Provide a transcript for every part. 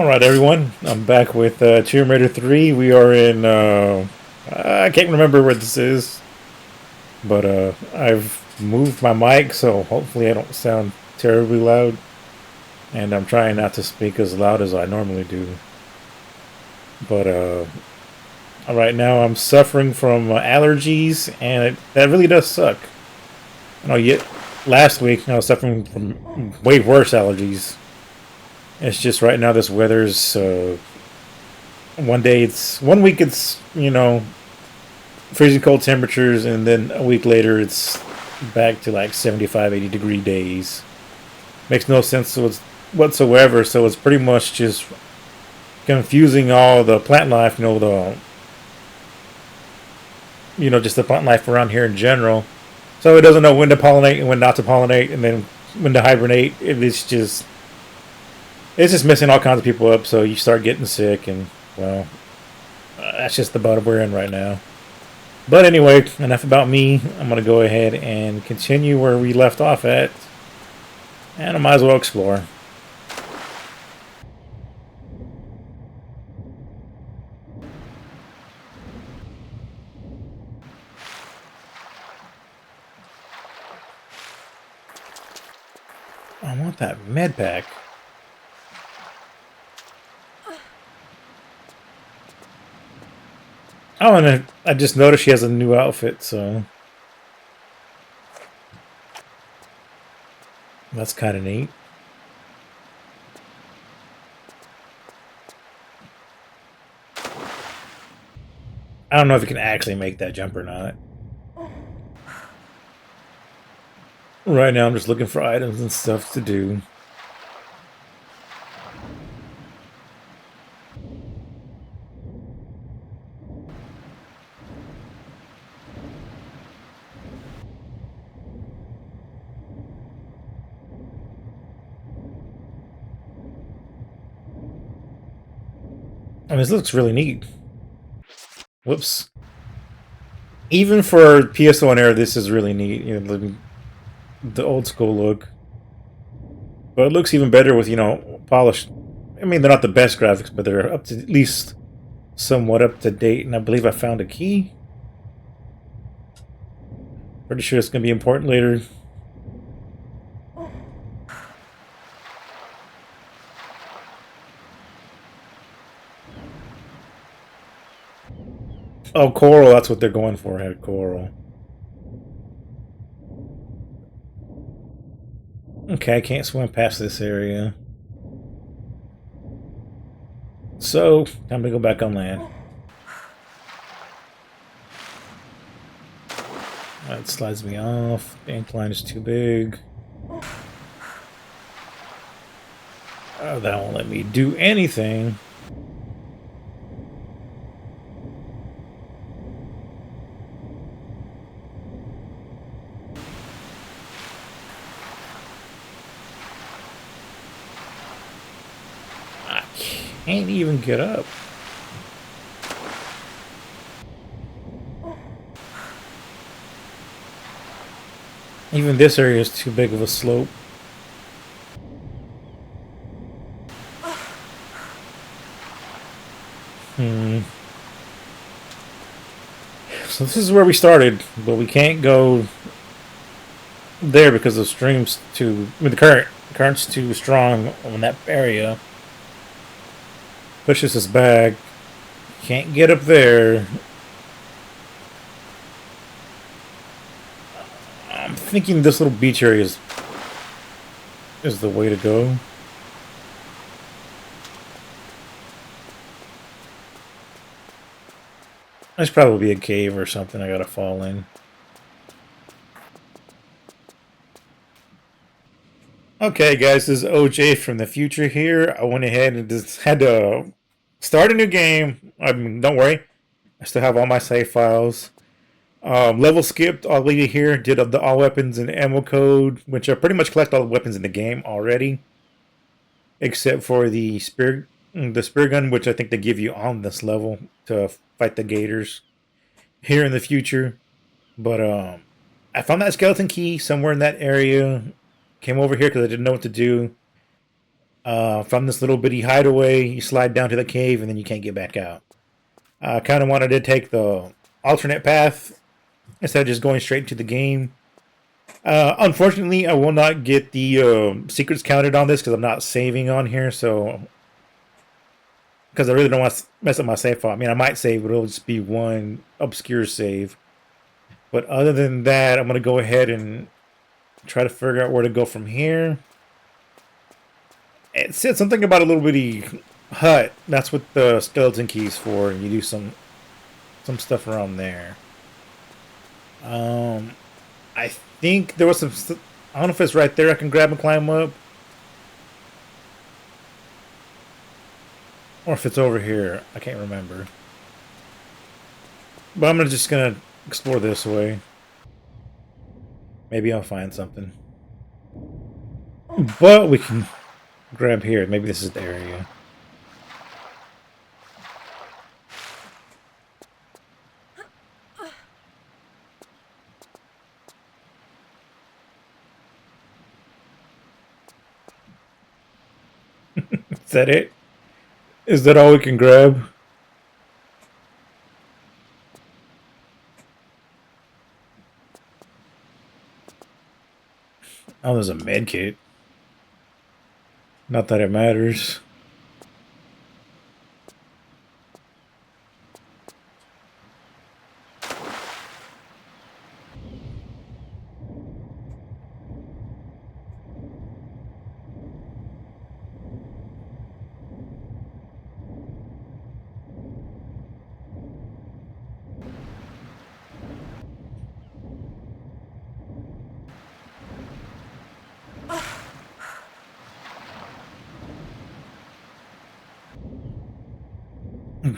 All right, everyone. I'm back with Tomb Raider 3. We are in. I can't remember where this is, but I've moved my mic, so hopefully I don't sound terribly loud. And I'm trying not to speak as loud as I normally do. But right now I'm suffering from allergies, and that really does suck. You know, yet last week I was suffering from way worse allergies. It's just right now this weather's one week it's freezing cold temperatures, and then a week later it's back to like 75, 80 degree days. Makes no sense whatsoever, so it's pretty much just confusing all the plant life, just the plant life around here in general. So it doesn't know when to pollinate and when not to pollinate, and then when to hibernate. It's just messing all kinds of people up, so you start getting sick, and well, that's just the boat we're in right now. But anyway, enough about me. I'm going to go ahead and continue where we left off at. And I might as well explore. I want that med pack. Oh, and I just noticed she has a new outfit, so that's kind of neat. I don't know if you can actually make that jump or not. Right now I'm just looking for items and stuff to do. I mean, this looks really neat. Whoops. Even for PS1 era, this is really neat. The old school look. But it looks even better with, polished. I mean, they're not the best graphics, but they're up to at least somewhat up to date. And I believe I found a key. Pretty sure it's going to be important later. Oh, coral, that's what they're going for. I had coral. Okay, I can't swim past this area. So, time to go back on land. That slides me off. The incline is too big. Oh, that won't let me do anything. I can't even get up. Even this area is too big of a slope. So this is where we started, but we can't go there because the stream's the current's too strong on that area. Pushes us back. Can't get up there. I'm thinking this little beach area is the way to go. There's probably a cave or something I gotta fall in. Okay, guys, this is OJ from the future here. I went ahead and just had to start a new game. I mean, don't worry, I still have all my save files. Level skipped all the way here. Did the all weapons and ammo code, which I pretty much collect all the weapons in the game already, except for the spear gun, which I think they give you on this level to fight the gators here in the future. But I found that skeleton key somewhere in that area. Came over here because I didn't know what to do. From this little bitty hideaway, you slide down to the cave, and then you can't get back out. I kind of wanted to take the alternate path instead of just going straight to the game. Unfortunately, I will not get the secrets counted on this because I'm not saving on here. So, because I really don't want to mess up my save file. I mean, I might save, but it'll just be one obscure save. But other than that, I'm going to go ahead and try to figure out where to go from here. It said something about a little bitty hut. That's what the skeleton key's for. You do some stuff around there. I think there was some. I don't know if it's right there. I can grab and climb up, or if it's over here. I can't remember. But I'm just gonna explore this way. Maybe I'll find something. But we can grab here. Maybe this is the area. Is that it? Is that all we can grab? Oh, there's a med kit. Not that it matters.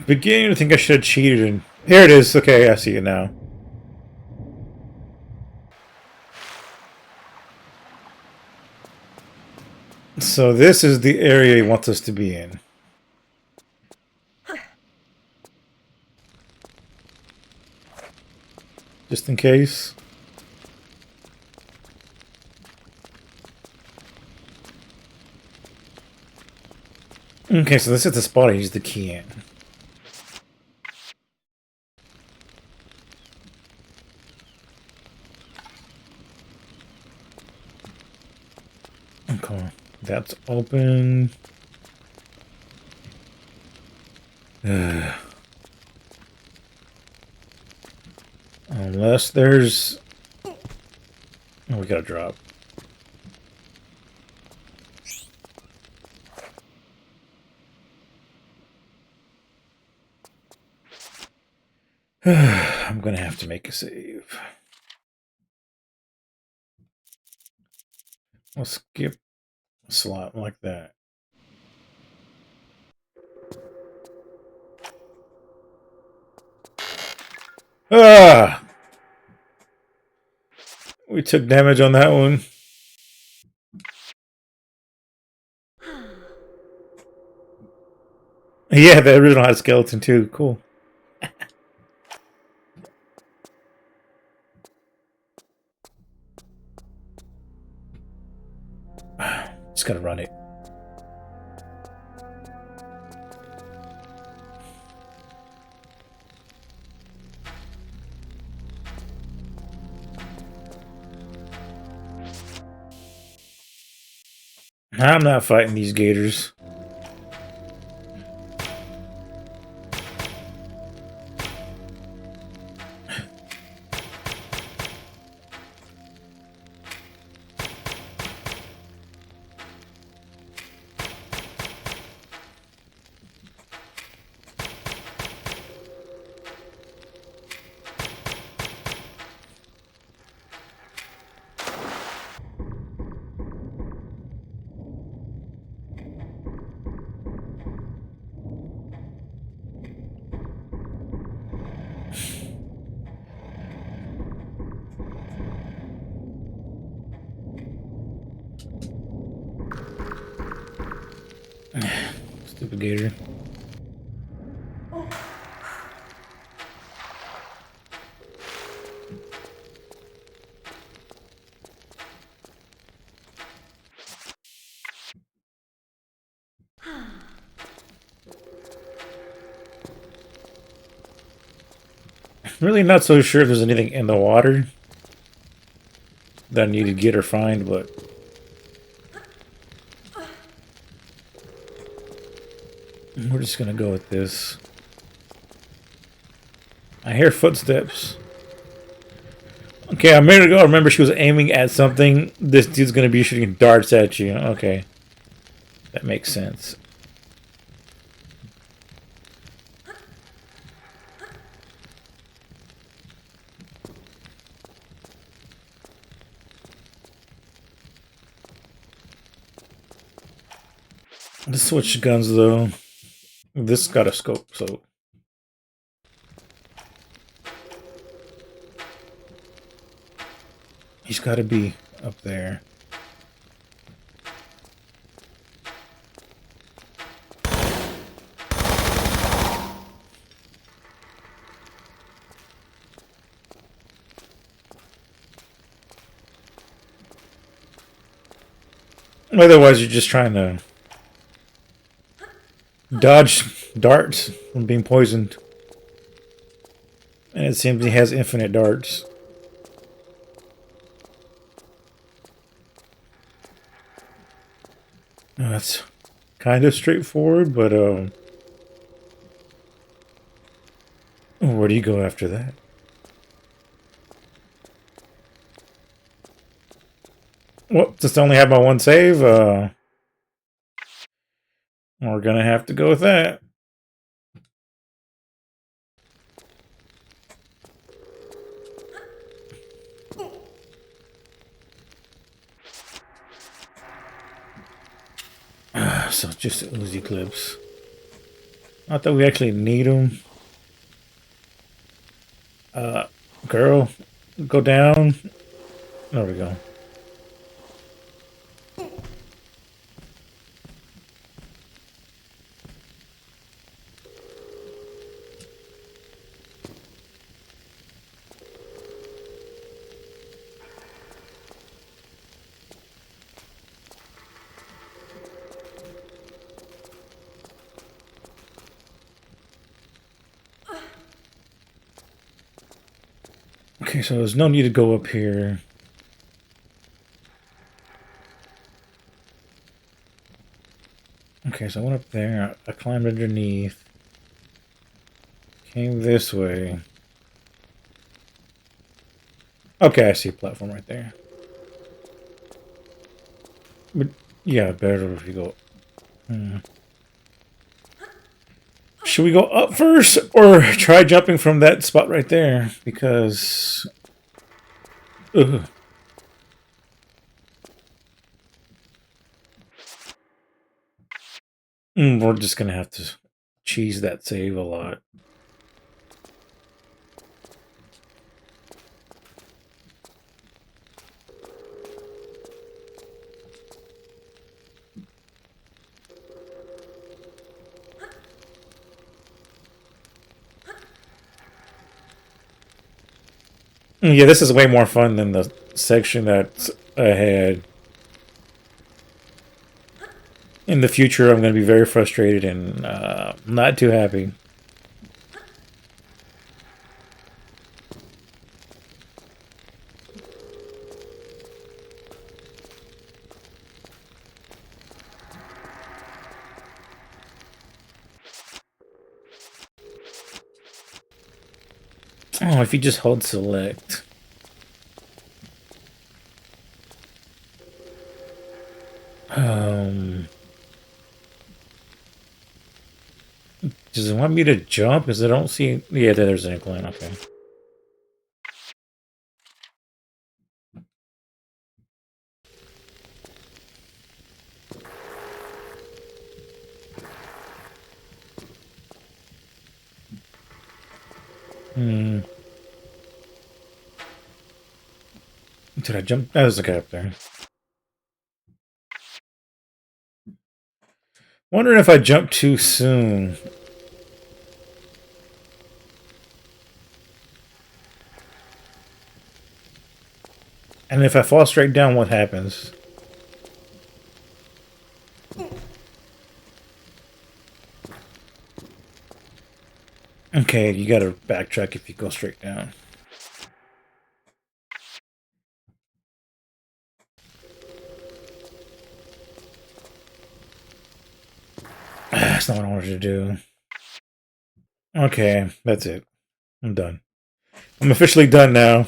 Beginning to think I should have cheated. And here it is. Okay, I see it now. So this is the area he wants us to be in. Just in case. Okay, so this is the spot I use the key in. Okay, that's open. Unless there's... Oh, we gotta drop. I'm gonna have to make a save. I'll skip a slot like that. Ah! We took damage on that one. Yeah, the original had a skeleton too. Cool. Just gotta run it. I'm not fighting these gators. Stupid gator. really not so sure if there's anything in the water that I need to get or find, but we're just gonna go with this. I hear footsteps. Okay, a minute ago I remember she was aiming at something. This dude's gonna be shooting darts at you. Okay. That makes sense. Let's switch guns though. This got a scope, so he's gotta be up there. Otherwise you're just trying to dodge darts from being poisoned. And it seems he has infinite darts. That's kind of straightforward, but where do you go after that? Well, since I only have my one save, we're gonna have to go with that. So just Uzi clips. Not that we actually need them. Girl, go down. There we go. Okay, so there's no need to go up here. Okay, so I went up there. I climbed underneath. Came this way. Okay, I see a platform right there. But yeah, better if you go. Should we go up first or try jumping from that spot right there? Because ugh. We're just gonna have to cheese that save a lot. Yeah, this is way more fun than the section that I had. In the future, I'm going to be very frustrated and not too happy. Oh, if you just hold select. Does it want me to jump? Because I don't see... Yeah, there's an incline, okay. Did I jump? That was the guy up there. Wondering if I jumped too soon. And if I fall straight down, what happens? Okay, you gotta backtrack if you go straight down. That's not what I wanted to do. Okay, that's it. I'm done. I'm officially done now.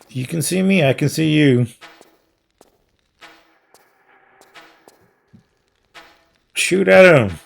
You can see me, I can see you. Shoot at him.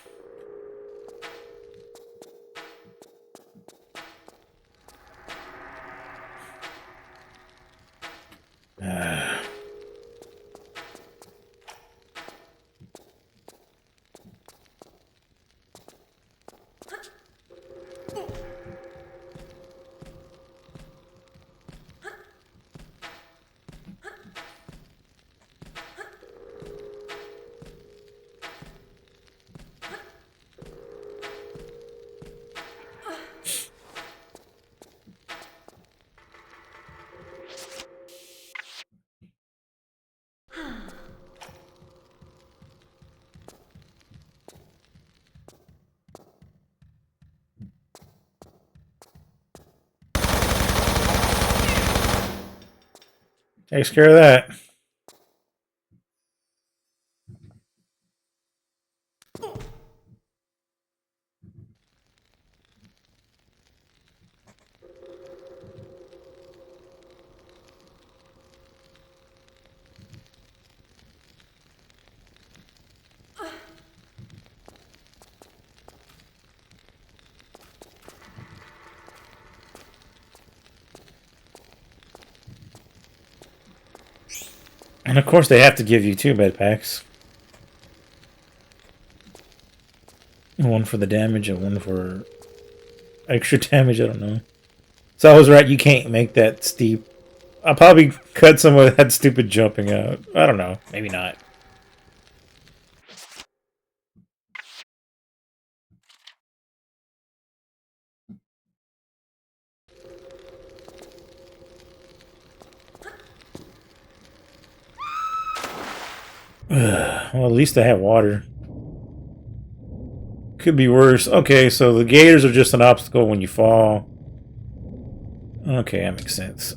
Takes care of that. And of course they have to give you 2 med packs. One for the damage and one for extra damage, I don't know. So I was right, you can't make that steep. I'll probably cut some of that stupid jumping out. I don't know. Maybe not. Well, at least I have water. Could be worse. Okay, so the gators are just an obstacle when you fall. Okay, that makes sense.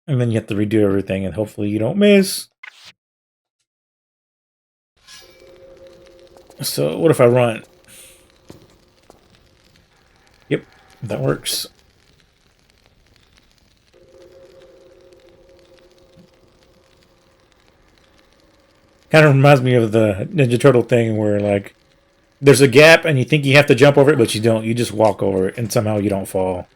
And then you have to redo everything, and hopefully you don't miss. So, what if I run? Yep, that works. Kind of reminds me of the Ninja Turtle thing where, like, there's a gap and you think you have to jump over it, but you don't. You just walk over it, and somehow you don't fall.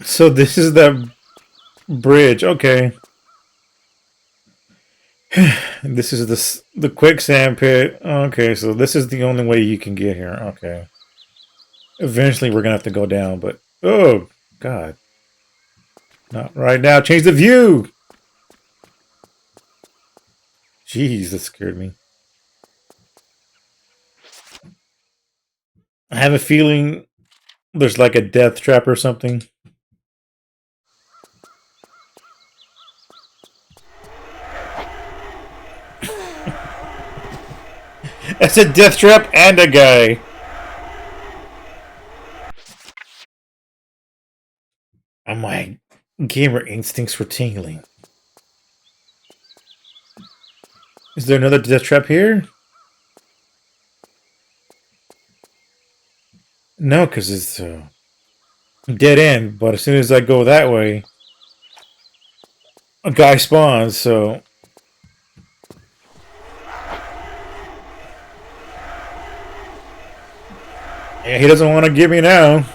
So this is the bridge. Okay. This is the quicksand pit. Okay, so this is the only way you can get here. Okay. Eventually we're gonna have to go down, but oh god. Not right now. Change the view! Jeez, that scared me. I have a feeling there's like a death trap or something. That's a death trap and a guy. Oh, my gamer instincts were tingling. Is there another death trap here? No, because it's a dead end. But as soon as I go that way, a guy spawns. So yeah, he doesn't want to get me now.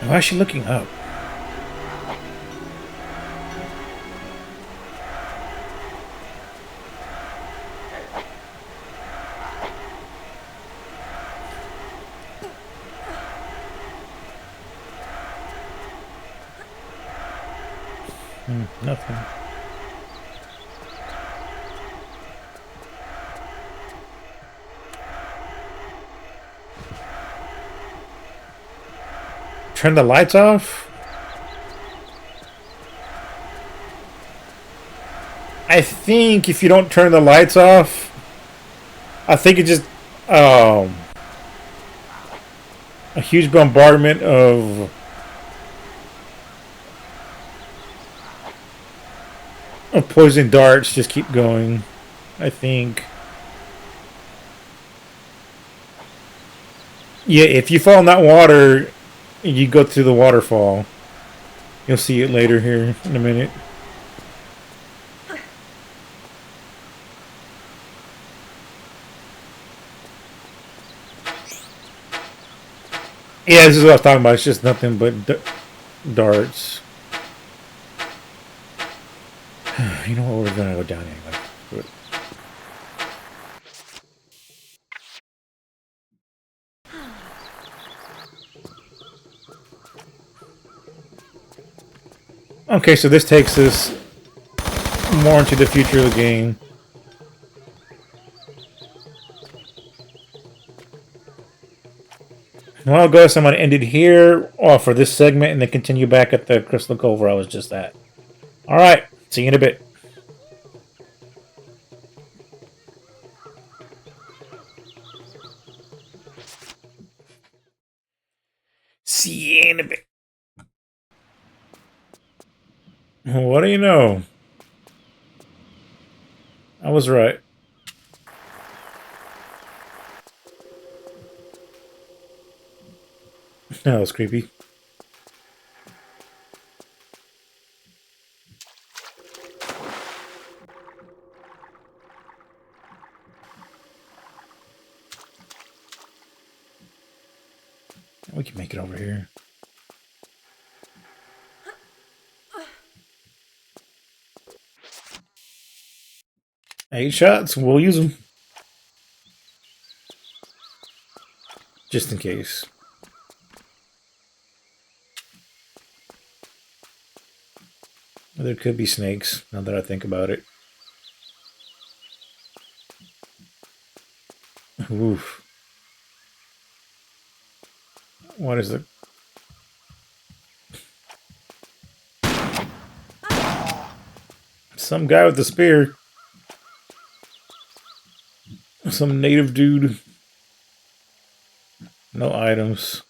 Why is she looking up? Nothing. Turn the lights off? I think if you don't turn the lights off, I think it just a huge bombardment of poison darts just keep going. I think. Yeah, if you fall in that water, you go through the waterfall. You'll see it later here in a minute. Yeah, this is what I was talking about. It's just nothing but darts. You know what? We're gonna go down anyway. Good. Okay, so this takes us more into the future of the game. Well, I guess I'm going to end it here for this segment and then continue back at the Crystal Cove where I was just at. Alright, see you in a bit. See you in a bit. What do you know? I was right. That was creepy. We can make it over here. Eight shots, we'll use them. Just in case. There could be snakes, now that I think about it. Oof. What is it? Some guy with a spear. Some native dude. No items.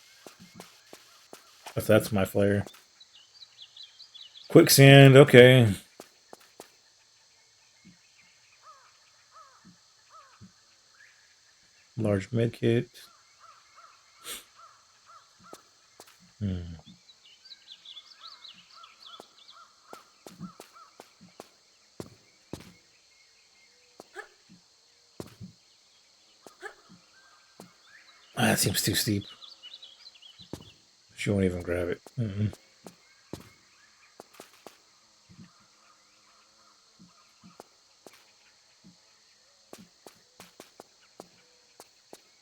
If that's my flare. Quicksand, okay. Large medkit. That seems too steep. She won't even grab it.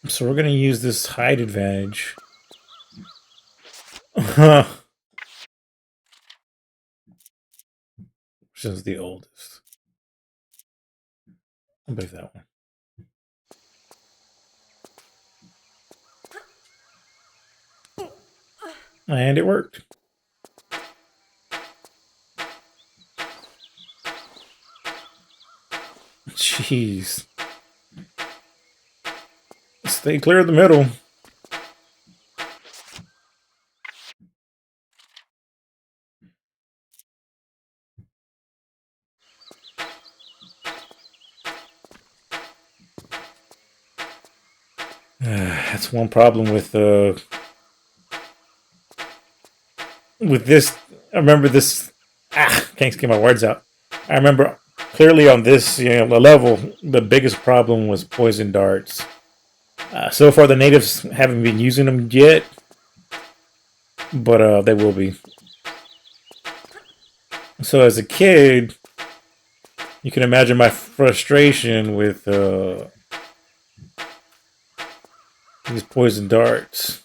So we're going to use this height advantage. Which is the oldest. I'll believe that one. And it worked. Jeez. Stay clear of the middle. That's one problem with this. I remember this. Can't get my words out. I remember clearly on this level, the biggest problem was poison darts. So far, the natives haven't been using them yet. but they will be. So as a kid, you can imagine my frustration with these poison darts.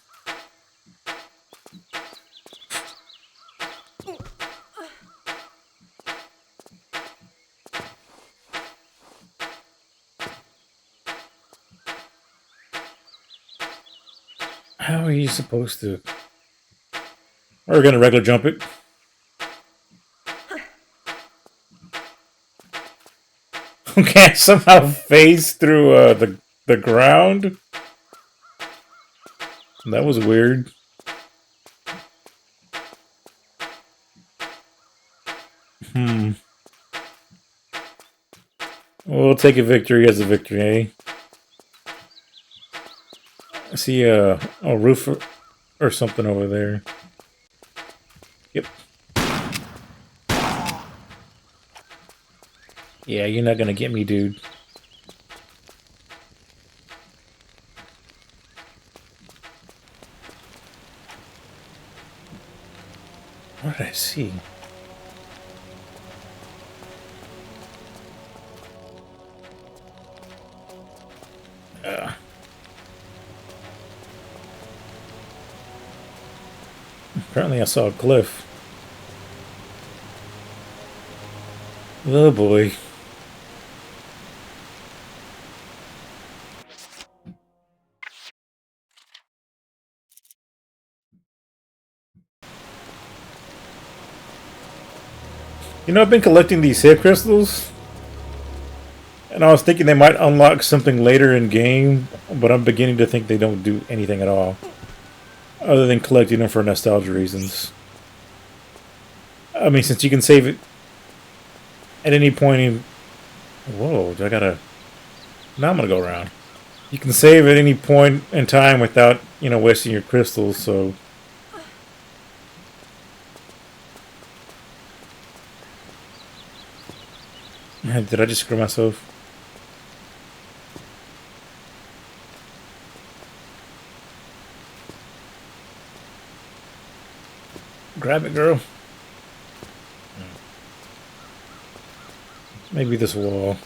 How are you supposed to? We're gonna regular jump it. Okay, somehow phase through the ground. That was weird. We'll take a victory as a victory, eh? I see a roof or something over there. Yep. Yeah, you're not gonna get me, dude. What did I see? Apparently I saw a cliff. Oh boy. You know, I've been collecting these save crystals, and I was thinking they might unlock something later in game, but I'm beginning to think they don't do anything at all, other than collecting them for nostalgia reasons. I mean, since you can save it at any point in... Whoa, do I gotta... Now I'm gonna go around. You can save at any point in time without, you know, wasting your crystals, so... Did I just screw myself? Grab it, girl. Maybe this wall.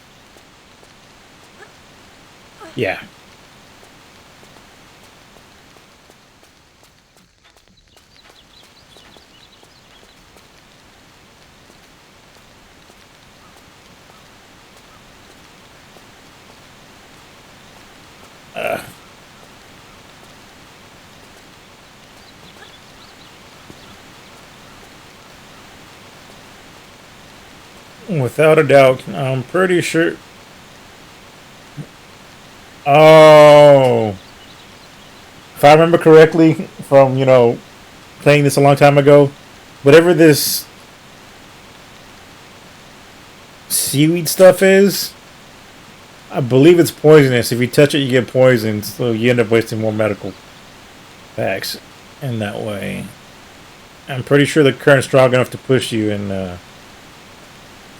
Yeah. Without a doubt, I'm pretty sure... Oh! If I remember correctly from, you know, playing this a long time ago, whatever this seaweed stuff is, I believe it's poisonous. If you touch it, you get poisoned, so you end up wasting more medical packs in that way. I'm pretty sure the current's strong enough to push you, and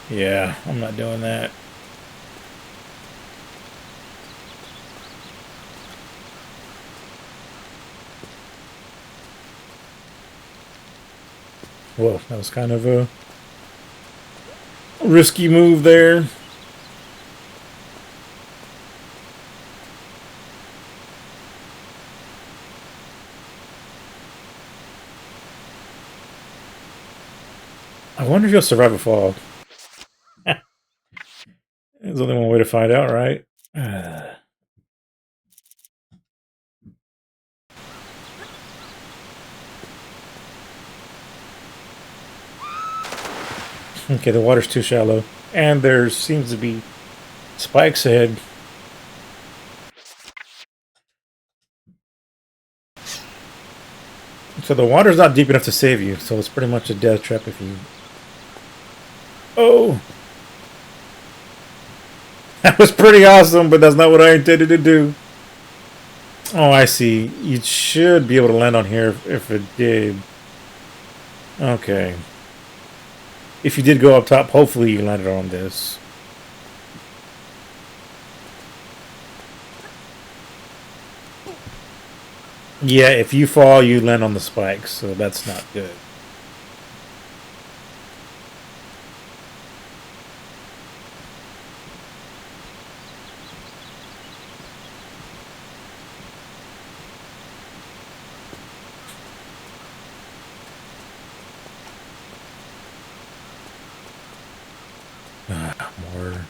yeah, I'm not doing that. Whoa, that was kind of a risky move there. I wonder if you'll survive a fall. There's only one way to find out, right? Okay, the water's too shallow. And there seems to be spikes ahead. So the water's not deep enough to save you, so it's pretty much a death trap if you... Oh! That was pretty awesome, but that's not what I intended to do. Oh, I see. You should be able to land on here if it did. Okay. If you did go up top, hopefully you landed on this. Yeah, if you fall, you land on the spikes, so that's not good. More.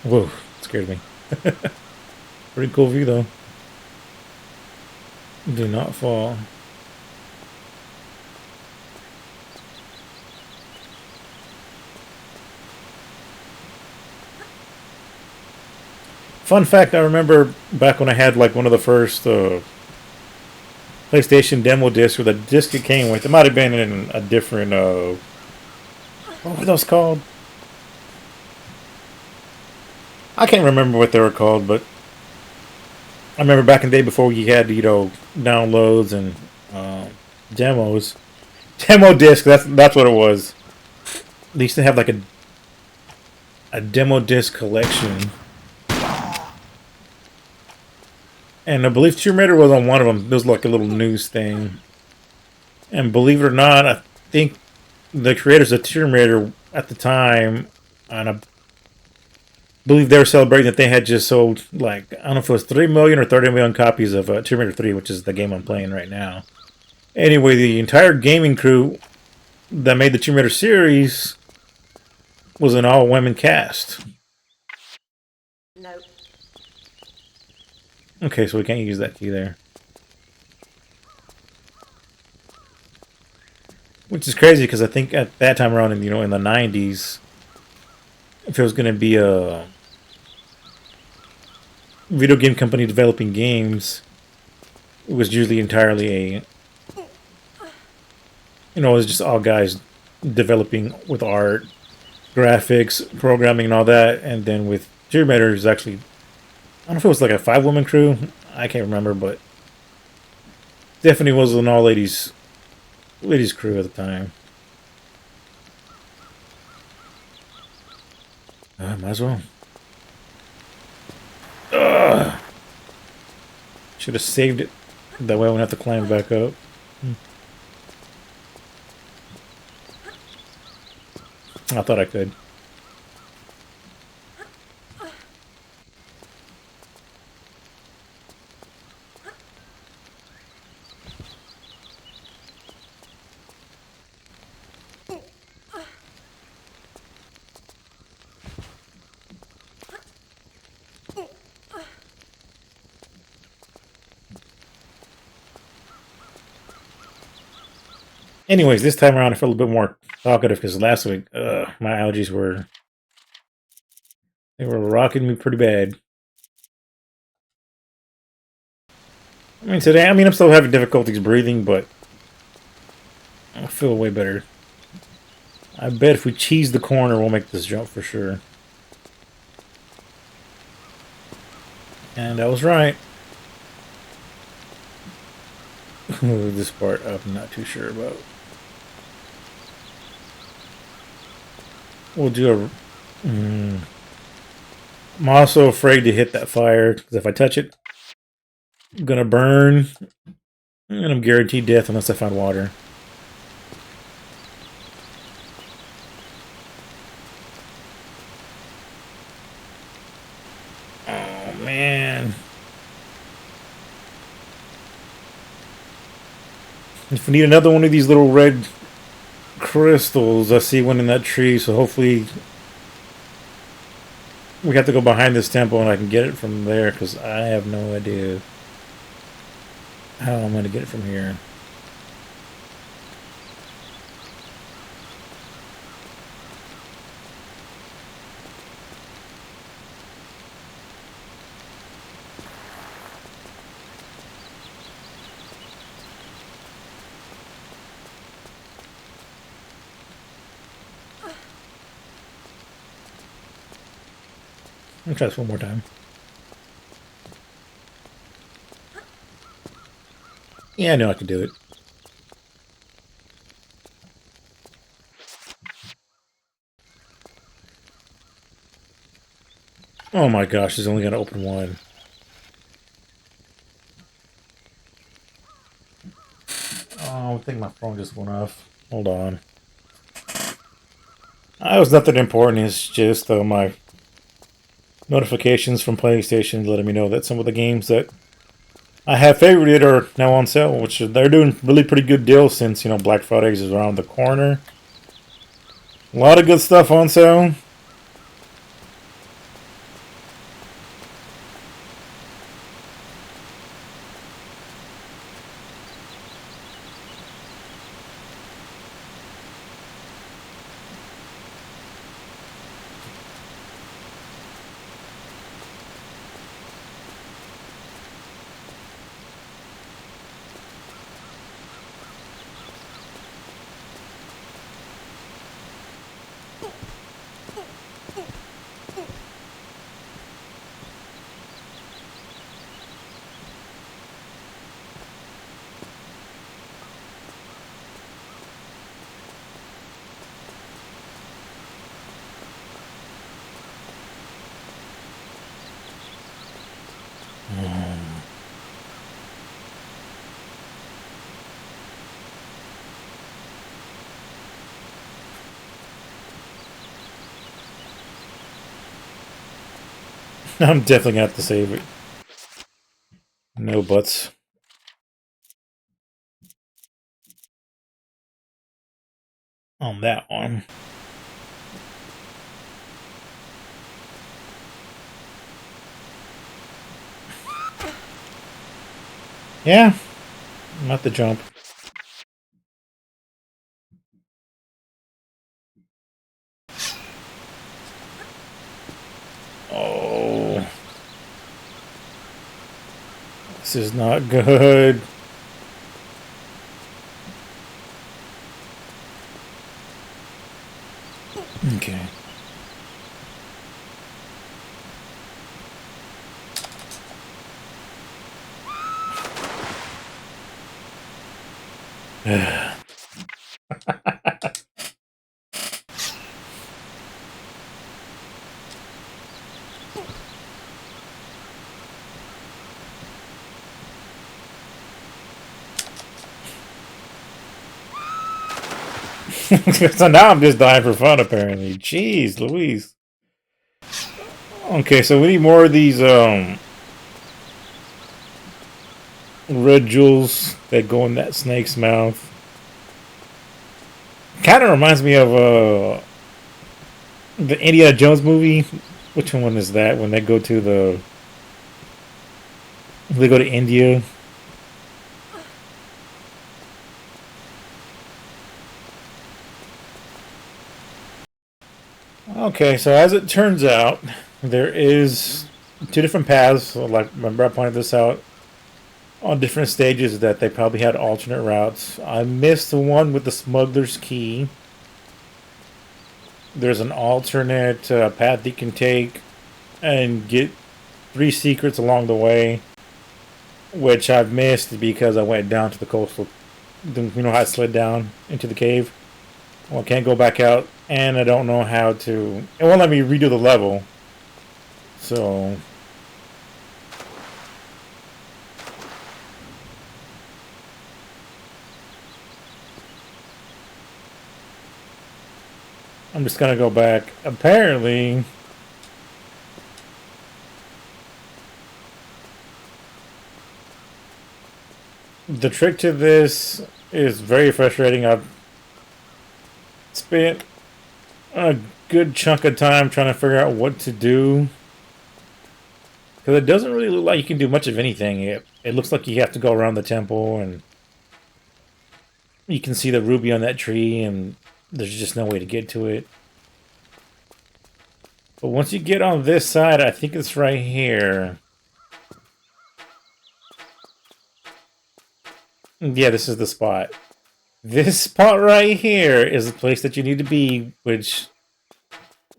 Whoa, scared me. Pretty cool view though. Do not fall. Fun fact, I remember back when I had like one of the first PlayStation demo discs, or the disc it came with. It might have been in a different what were those called? I can't remember what they were called, but I remember back in the day before you had, downloads and demos. Demo disc, that's what it was. They used to have like a demo disc collection. And I believe Tomb Raider was on one of them. It was like a little news thing. And believe it or not, I think the creators of Tomb Raider at the time, and I believe they were celebrating that they had just sold, like, I don't know if it was 3 million or 30 million copies of Tomb Raider 3, which is the game I'm playing right now. Anyway, the entire gaming crew that made the Tomb Raider series was an all-women cast. No. Okay, so we can't use that key there. Which is crazy because I think at that time around, in the 90s, if it was going to be a video game company developing games, it was usually entirely it was just all guys developing with art, graphics, programming, and all that. And then with Tomb Raider, it was actually, I don't know if it was like a 5-woman crew. I can't remember, but definitely was an all ladies crew at the time. Might as well. Ugh. Should have saved it. That way I wouldn't have to climb back up. I thought I could. Anyways, this time around I feel a bit more talkative because last week, my allergies were rocking me pretty bad. I mean, today, I'm still having difficulties breathing, but I feel way better. I bet if we cheese the corner, we'll make this jump for sure. And I was right. This part I'm not too sure about. We'll do a... I'm also afraid to hit that fire, because if I touch it, I'm gonna burn, and I'm guaranteed death unless I find water. Oh, man. If we need another one of these little red crystals, I see one in that tree, so hopefully we have to go behind this temple and I can get it from there, because I have no idea how I'm going to get it from here. I'll try this one more time. Yeah, I know I can do it. Oh my gosh, he's only going to open one. think my phone just went off. Hold on. It was nothing important. It's just my notifications from PlayStation letting me know that some of the games that I have favorited are now on sale, which they're doing really pretty good deals since, Black Friday is around the corner. A lot of good stuff on sale. I'm definitely going to have to save it. No buts. On that one. Yeah, not the jump. Oh. This is not good. Okay. So now I'm just dying for fun, apparently. Jeez Louise. Okay, so we need more of these red jewels that go in that snake's mouth. Kind of reminds me of the Indiana Jones movie. Which one is that? When they go to India. Okay, so as it turns out, there is two different paths. So like, remember I pointed this out on different stages that they probably had alternate routes. I missed the one with the smuggler's key. There's an alternate path you can take and get 3 secrets along the way, which I've missed because I went down to the coastal. You know how I slid down into the cave? Well, I can't go back out, and I don't know how to. It won't let me redo the level. So. I'm just gonna go back. Apparently. The trick to this is very frustrating. I've spent a good chunk of time trying to figure out what to do. Because it doesn't really look like you can do much of anything. It looks like you have to go around the temple and you can see the ruby on that tree and there's just no way to get to it. But once you get on this side, I think it's right here. Yeah, this is the spot. This spot right here is the place that you need to be, which,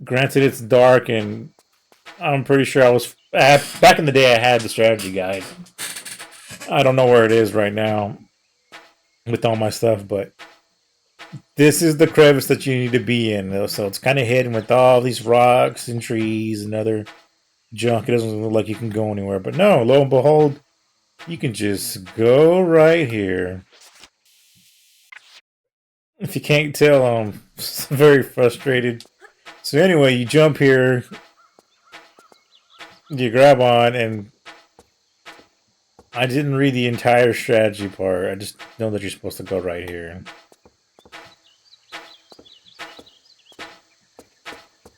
granted, it's dark, and I'm pretty sure back in the day I had the strategy guide. I don't know where it is right now with all my stuff, but this is the crevice that you need to be in. So it's kind of hidden with all these rocks and trees and other junk. It doesn't look like you can go anywhere. But no, lo and behold, you can just go right here. If you can't tell, I'm very frustrated. So anyway, you jump here, you grab on, and I didn't read the entire strategy part. I just know that you're supposed to go right here.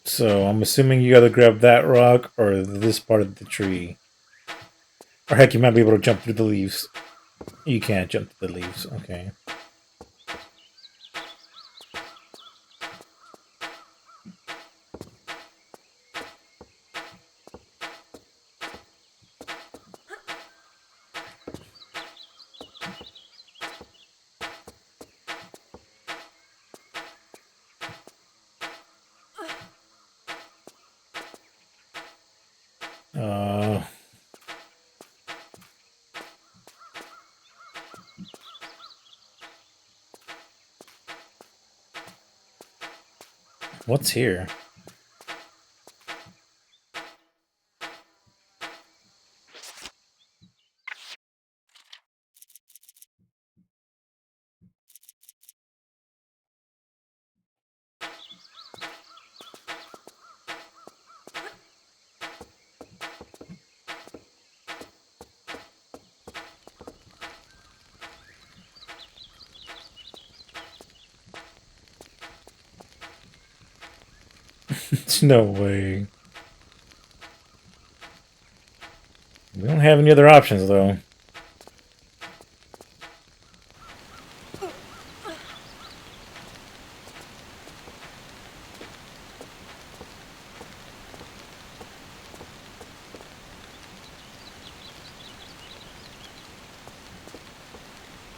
So I'm assuming you gotta grab that rock or this part of the tree. Or heck, you might be able to jump through the leaves. You can't jump through the leaves. Okay. Uh, what's here? No way. We don't have any other options, though.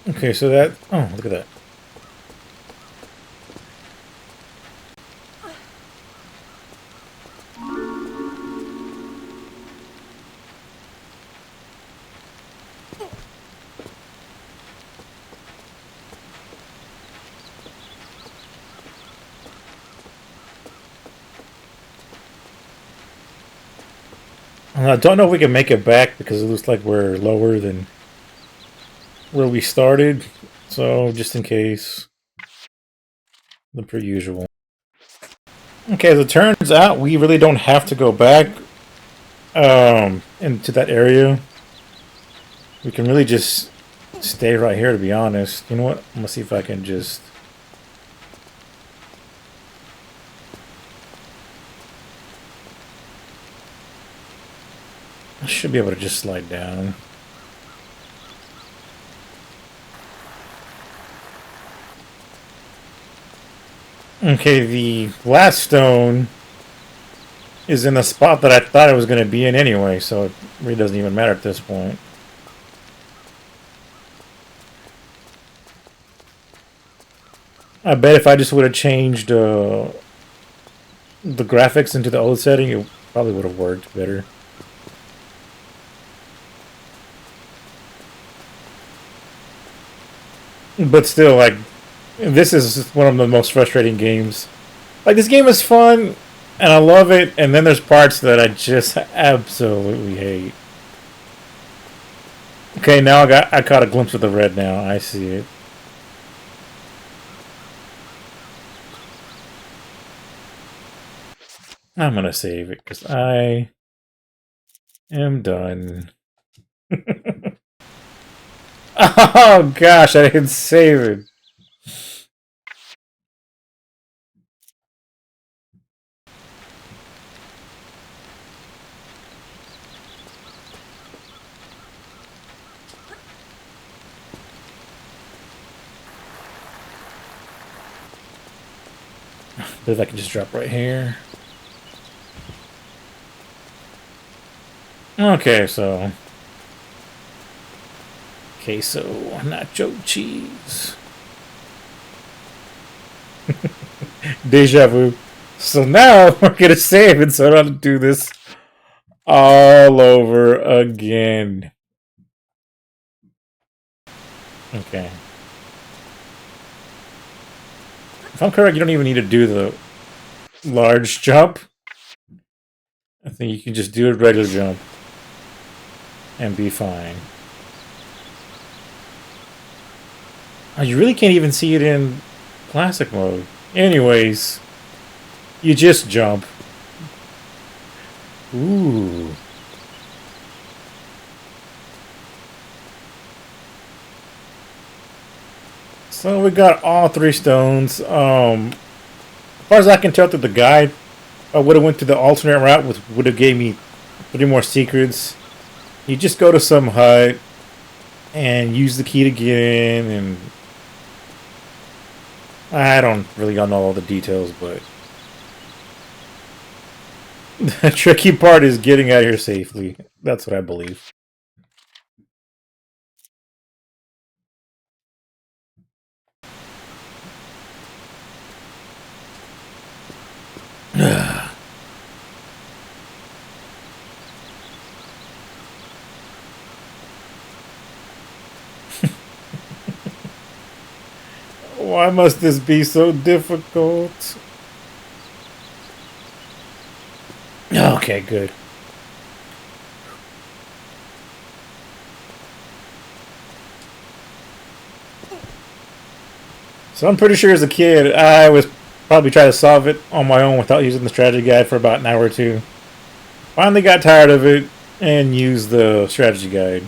Okay, so that... Oh, look at that. I don't know if we can make it back because it looks like we're lower than where we started. So, just in case. The per usual. Okay, as it turns out, we really don't have to go back into that area. We can really just stay right here, to be honest. You know what? I'm gonna see if I can just... I should be able to just slide down. Okay, the last stone is in the spot that I thought it was going to be in anyway, so it really doesn't even matter at this point. I bet if I just would have changed the graphics into the old setting, it probably would have worked better. But still, like, this is one of the most frustrating games. Like, this game is fun, and I love it, and then there's parts that I just absolutely hate. Okay, now I caught a glimpse of the red now. I see it. I'm gonna save it, because I am done. Oh gosh, I didn't save it. But if I can just drop right here. Okay, so queso, nacho cheese. Deja vu. So now we're gonna save it so I don't have to do this all over again. Okay. If I'm correct, you don't even need to do the large jump. I think you can just do a regular jump and be fine. Oh, you really can't even see it in Classic mode. Anyways, you just jump. Ooh. So we got all 3 stones. As far as I can tell through the guide, I would have went to the alternate route, which would have gave me 3 more secrets. You just go to some hut and use the key to get in, and I don't really know all the details, but the tricky part is getting out of here safely. That's what I believe. Why must this be so difficult? Okay, good. So I'm pretty sure as a kid, I was probably trying to solve it on my own without using the strategy guide for about an hour or two. Finally got tired of it and used the strategy guide.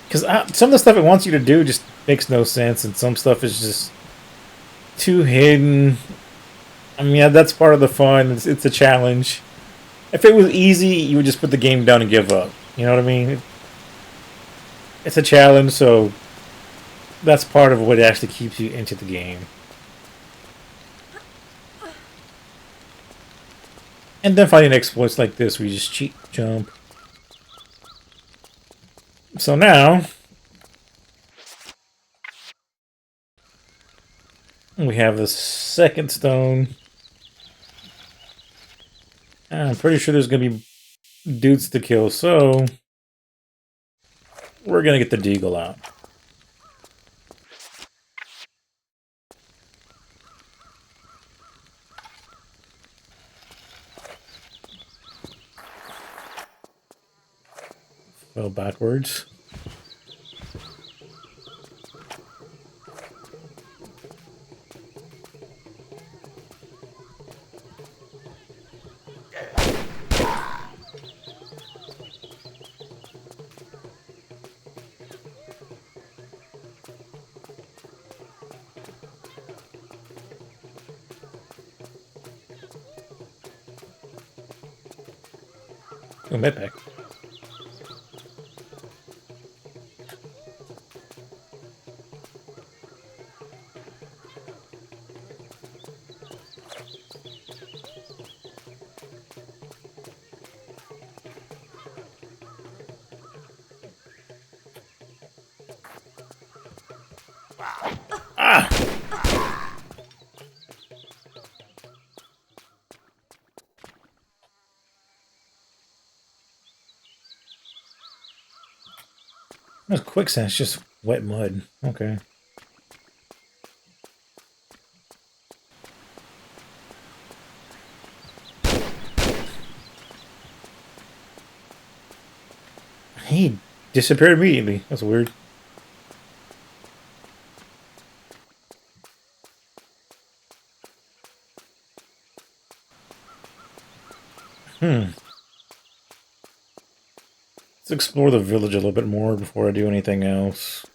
Because some of the stuff it wants you to do just makes no sense, and some stuff is just too hidden. I mean, yeah, that's part of the fun. It's a challenge. If it was easy, you would just put the game down and give up. You know what I mean? It's a challenge, so that's part of what actually keeps you into the game. And then finding exploits like this where you just cheat jump. So now we have the second stone. I'm pretty sure there's going to be dudes to kill, so we're going to get the deagle out. Go backwards. Oh, medpack. Ah! That's quicksand. It's just wet mud. Okay. He disappeared immediately. That's weird. Hmm. Let's explore the village a little bit more before I do anything else.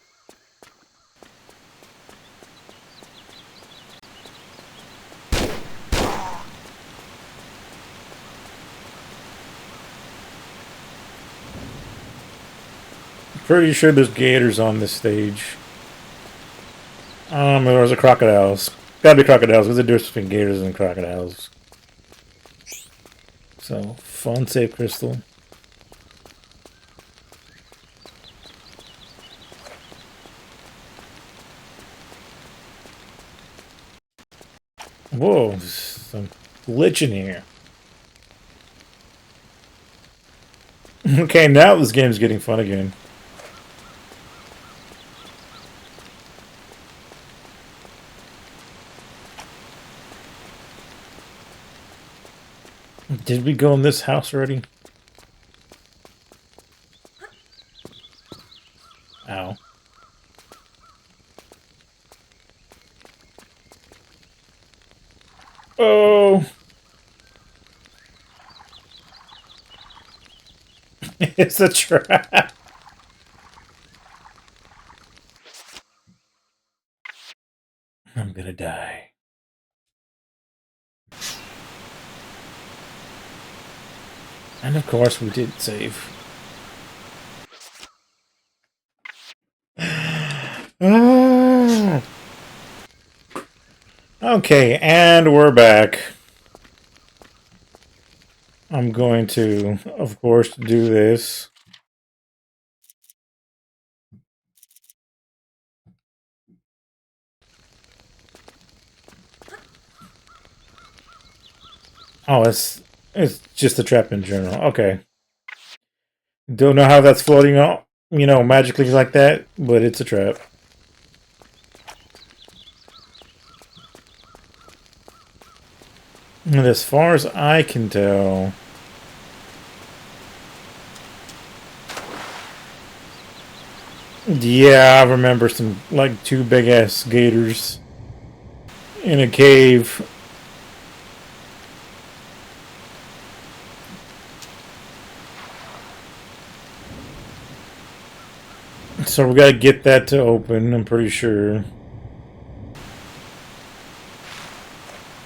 Pretty sure there's gators on this stage. There's a crocodiles. Gotta be crocodiles. What's the difference between gators and crocodiles? So, fun save crystal. Whoa, there's some glitch in here. Okay, now this game's getting fun again. Did we go in this house already? Oh, it's a trap. I'm gonna die. And of course, we did save. Ah. Okay, and we're back. I'm going to, of course, do this. Oh, it's just a trap in general. Okay. Don't know how that's floating out, magically like that, but it's a trap. And as far as I can tell, yeah, I remember some like two big ass gators in a cave. So we gotta get that to open, I'm pretty sure.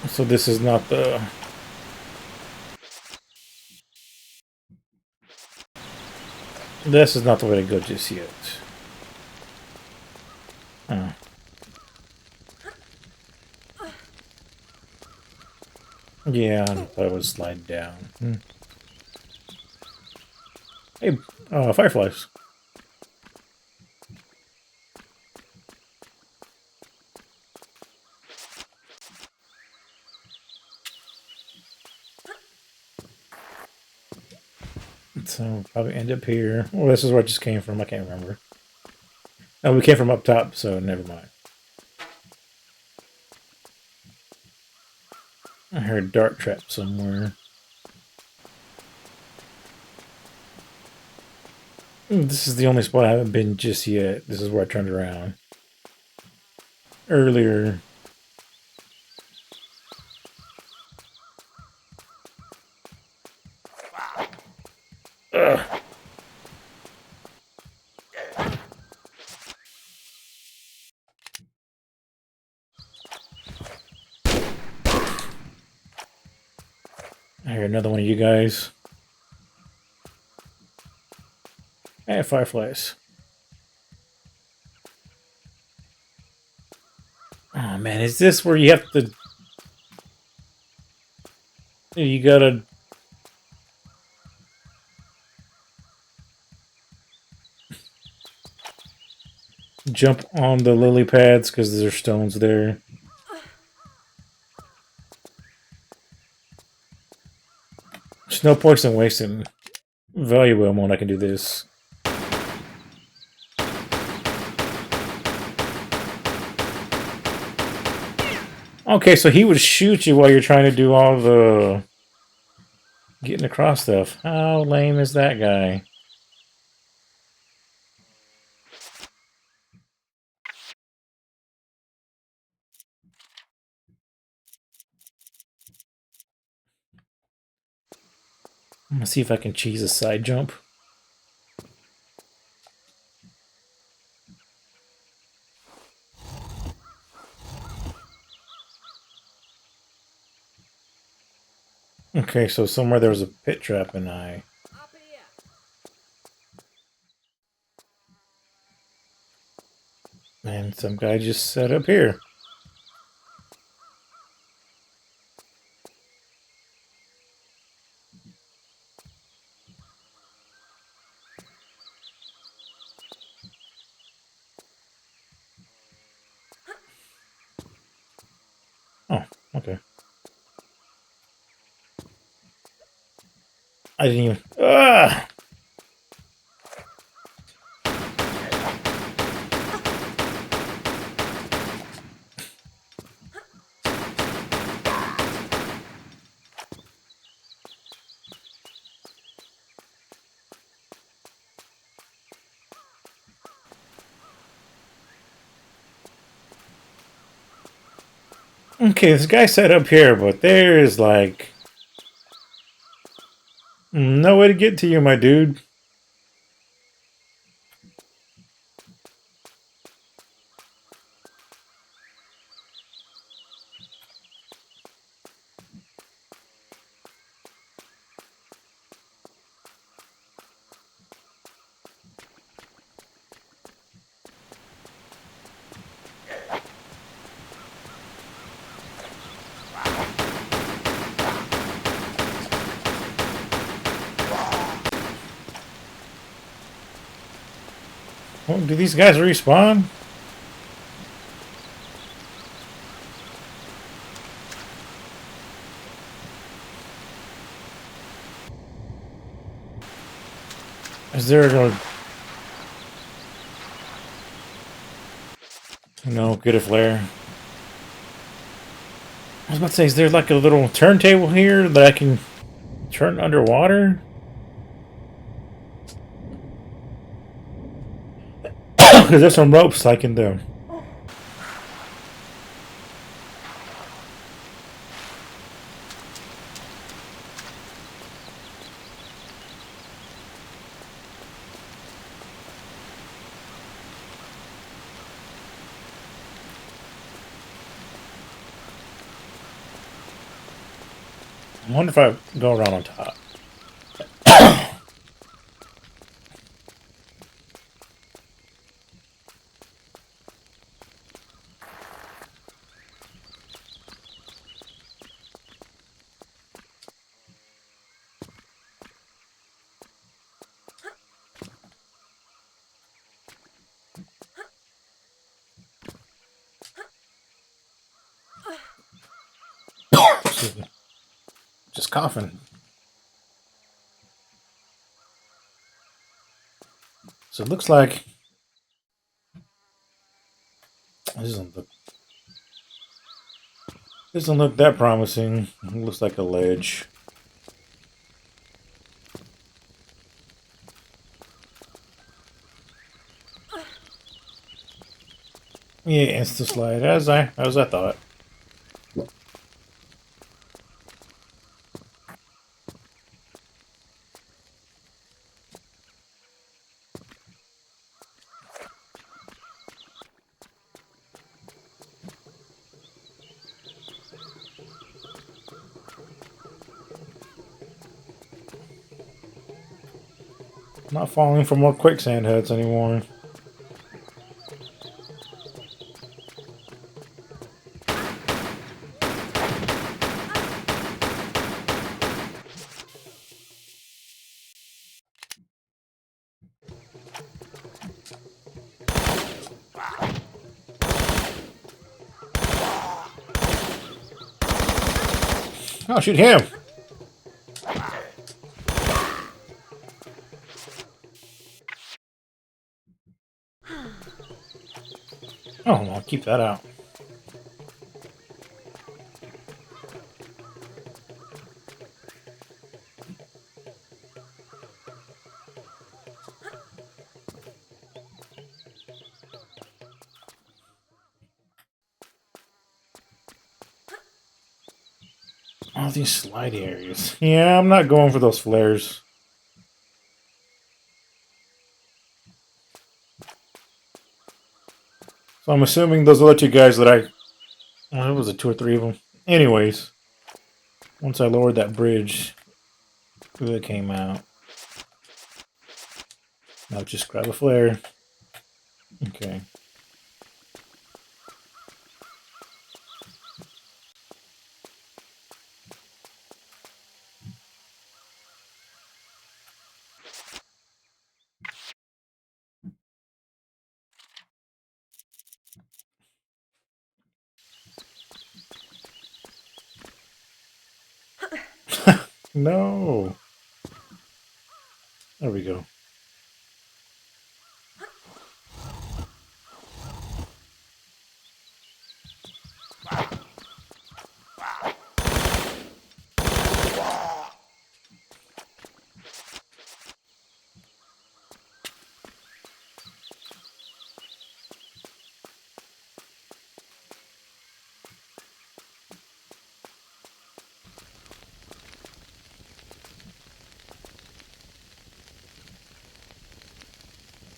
So this is not the... This is not the way to go just yet. Oh. Yeah, I thought it would slide down. Hey, fireflies. So we'll probably end up here. Well, this is where it just came from. I can't remember. Oh, we came from up top, so never mind. I heard a dart trap somewhere. This is the only spot I haven't been just yet. This is where I turned around. Earlier. Ugh. I hear another one of you guys. Hey, fireflies. Oh man, is this where you have to... You gotta... jump on the lily pads because there's stones there. There's no point in wasting valuable ammo when I can do this. Okay, so he would shoot you while you're trying to do all the getting across stuff. How lame is that guy? I'm gonna see if I can cheese a side jump. Okay, so somewhere there was a pit trap and I... And some guy just set up here. Oh, okay. I didn't even... Ah! Okay, this guy set up here, but there is like no way to get to you, my dude. Oh, do these guys respawn? Is there a... No, get a flare. I was about to say, is there like a little turntable here that I can turn underwater? Because there's some ropes I can do. I wonder if I go around on top. Just coughing. So it looks like this doesn't look that promising. It looks like a ledge. Yeah, insta slide as I thought. Not falling for more quicksand heads anymore. Oh, shoot him! Oh, I'll keep that out. All these slide areas. Yeah, I'm not going for those flares. So I'm assuming those other two guys that I... Well, it was a two or three of them. Anyways, once I lowered that bridge, they came out. Now just grab a flare. Okay. No. There we go.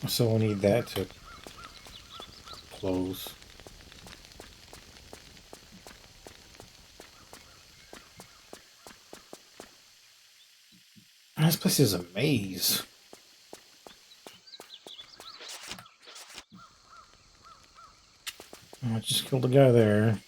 So we'll need that to close. This place is a maze. I just killed a guy there.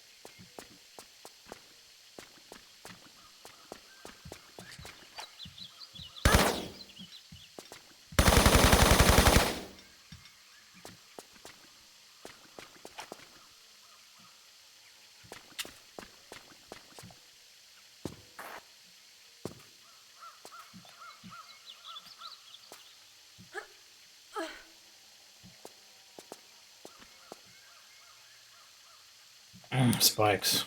Spikes.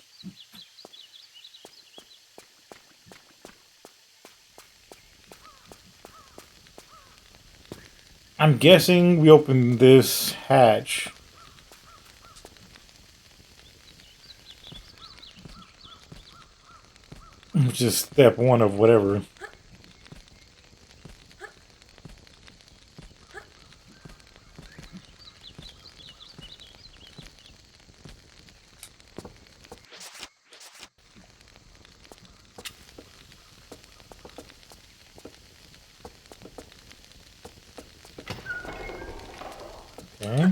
I'm guessing we opened this hatch. Which is step one of whatever. Okay.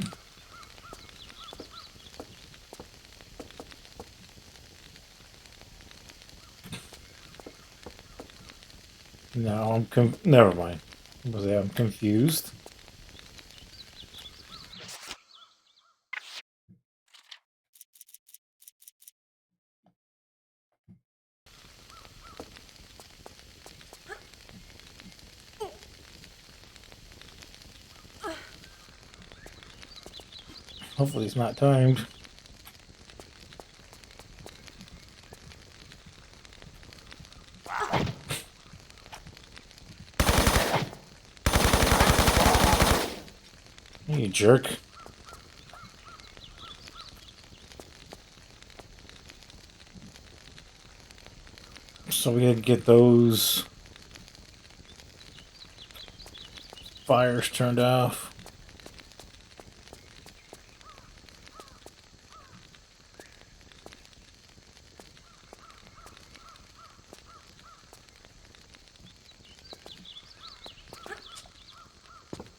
Now never mind. I'm confused. Hopefully it's not timed. You jerk. So we had to get those fires turned off.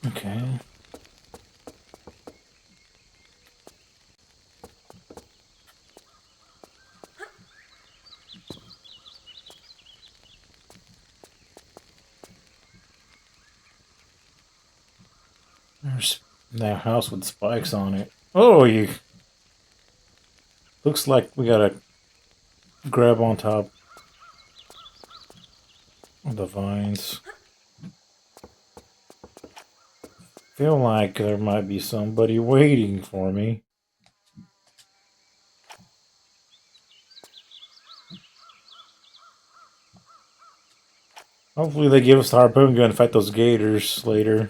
Okay. There's that house with spikes on it. Oh, you. Looks like we gotta grab on top of the vines. Feel like there might be somebody waiting for me. Hopefully they give us the harpoon gun to fight those gators later.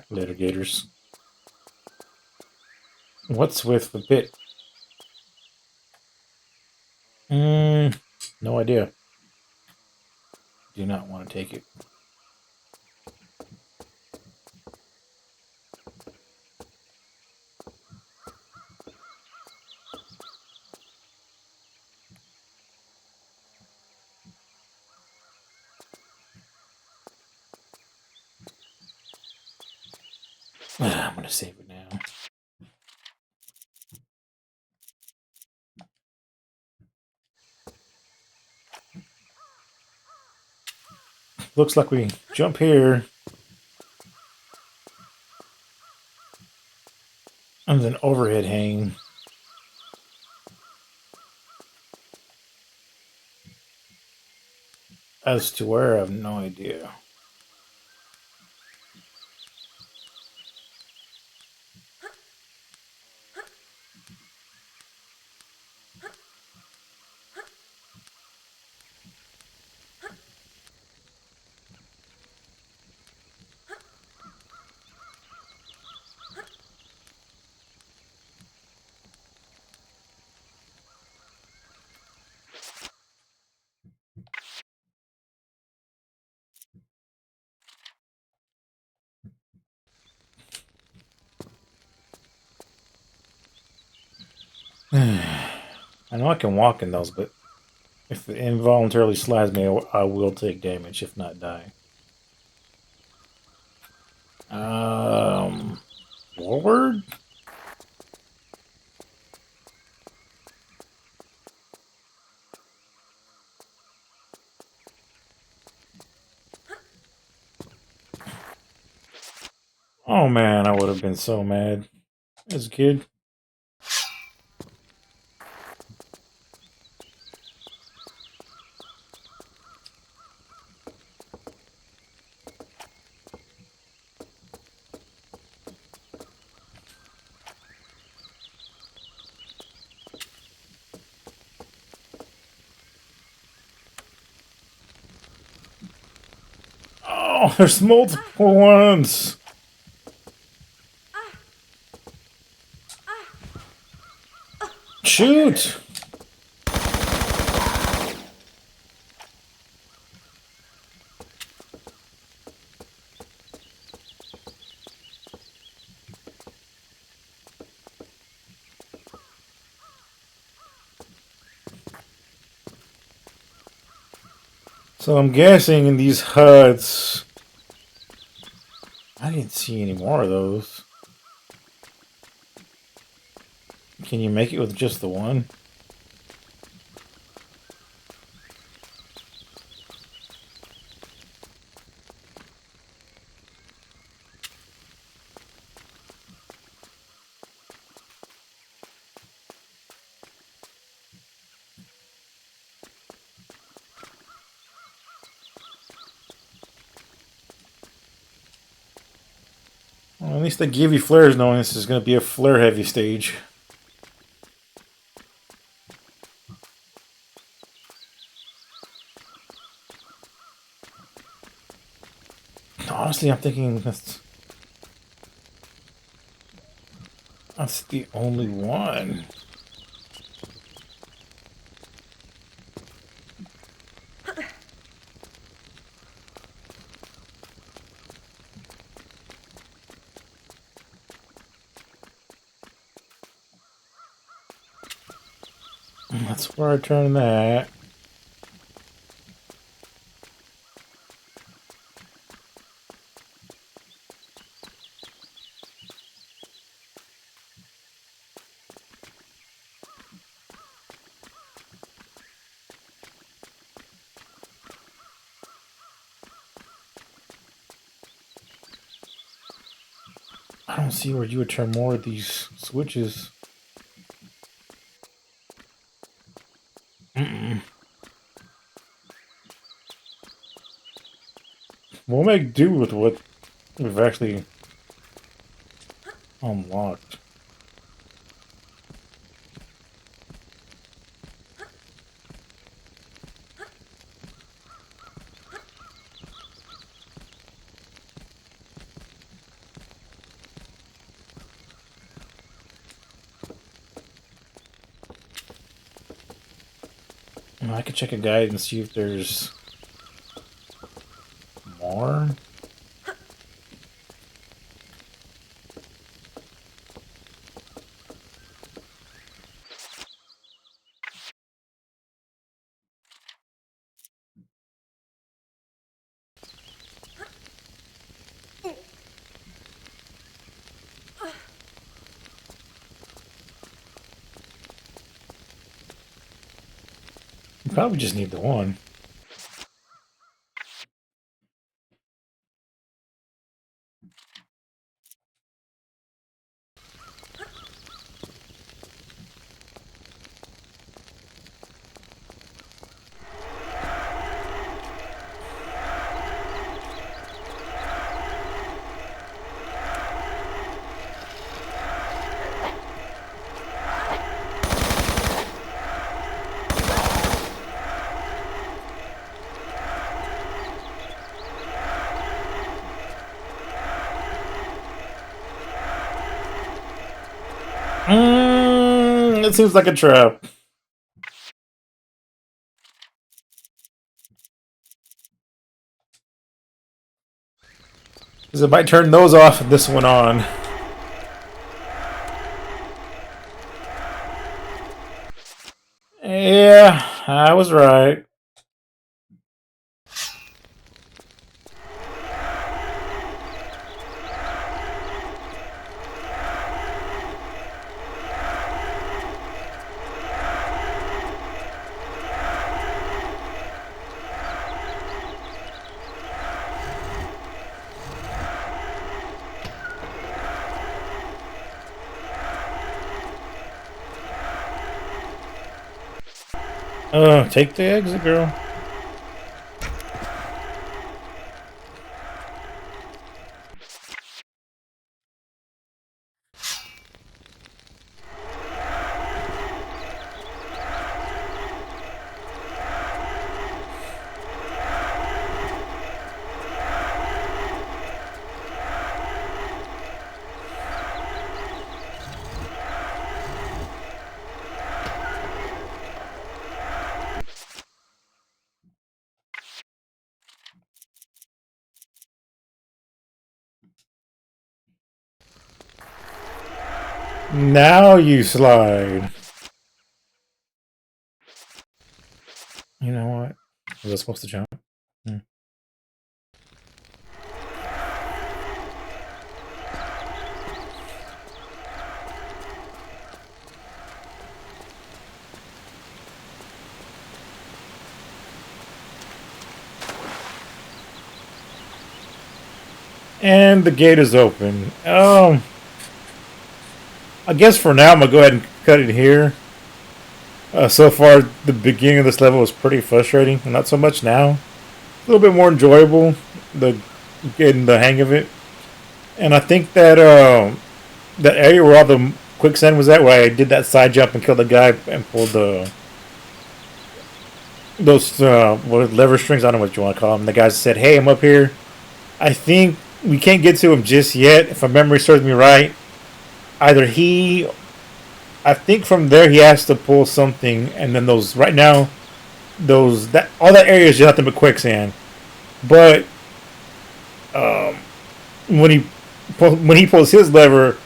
Later gators. What's with the pit? No idea. Do not want to take it. I'm gonna save it now. Looks like we jump here and then overhead hang. As to where, I have no idea. I know I can walk in those, but if it involuntarily slides me, I will take damage, if not die. Forward? Oh man, I would have been so mad as a kid. Oh, there's multiple ones. Shoot! So I'm guessing in these huts, I didn't see any more of those. Can you make it with just the one? Well, at least they give you flares knowing this is going to be a flare-heavy stage. Honestly, I'm thinking that's the only one. That's where I turn that. I don't see where you would turn more of these switches. Mm-mm. We'll make do with what we've actually unlocked. I could check a guide and see if there's more. You probably just need the one. It seems like a trap. Because it might turn those off and this one on. Yeah, I was right. Take the exit, girl. Now you slide. You know what? Was I supposed to jump? Hmm. And the gate is open. I guess for now I'm gonna go ahead and cut it here. So far, the beginning of this level was pretty frustrating, and not so much now. A little bit more enjoyable, the getting the hang of it. And I think that that area where all the quicksand was at, where I did that side jump and killed the guy and pulled the those what lever strings. I don't know what you want to call them. The guy said, "Hey, I'm up here." I think we can't get to him just yet. If my memory serves me right, either he, I think from there he has to pull something, and then those right now, those that all that area is just nothing but quicksand. But um, when he pulls his lever,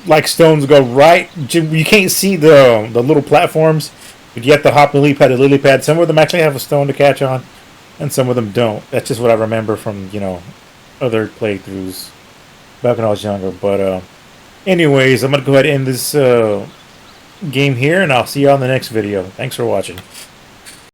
like stones go right. You can't see the little platforms, but you have to hop the lily pad. The lily pad. Some of them actually have a stone to catch on, and some of them don't. That's just what I remember from other playthroughs back when I was younger. But anyways, I'm gonna go ahead and end this game here, and I'll see you on the next video. Thanks for watching.